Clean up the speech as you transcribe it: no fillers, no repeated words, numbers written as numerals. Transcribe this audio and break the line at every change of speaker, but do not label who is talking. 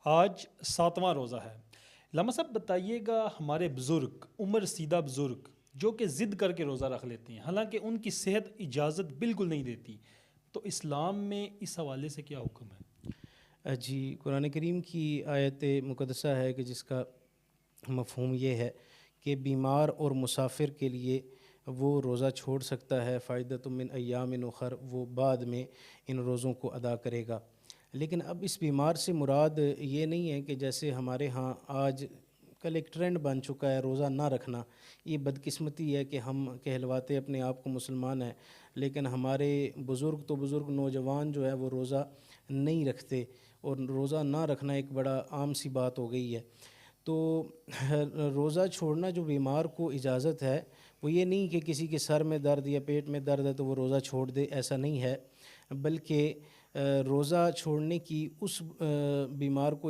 آج 7واں روزہ ہے۔ علامہ صاحب بتائیے گا، ہمارے بزرگ، عمر رسیدہ بزرگ جو کہ ضد کر کے روزہ رکھ لیتے ہیں، حالانکہ ان کی صحت اجازت بالکل نہیں دیتی، تو اسلام میں اس حوالے سے کیا حکم ہے؟
جی، قرآن کریم کی آیت مقدسہ ہے کہ جس کا مفہوم یہ ہے کہ بیمار اور مسافر کے لیے وہ روزہ چھوڑ سکتا ہے، فائدۃ من ایام اخر، وہ بعد میں ان روزوں کو ادا کرے گا۔ لیکن اب اس بیمار سے مراد یہ نہیں ہے کہ جیسے ہمارے ہاں آج کل ایک ٹرینڈ بن چکا ہے روزہ نہ رکھنا۔ یہ بدقسمتی ہے کہ ہم کہلواتے اپنے آپ کو مسلمان ہیں، لیکن ہمارے بزرگ تو بزرگ، نوجوان جو ہے وہ روزہ نہیں رکھتے، اور روزہ نہ رکھنا ایک بڑا عام سی بات ہو گئی ہے۔ تو روزہ چھوڑنا جو بیمار کو اجازت ہے، وہ یہ نہیں کہ کسی کے سر میں درد یا پیٹ میں درد ہے تو وہ روزہ چھوڑ دے، ایسا نہیں ہے، بلکہ روزہ چھوڑنے کی اس بیمار کو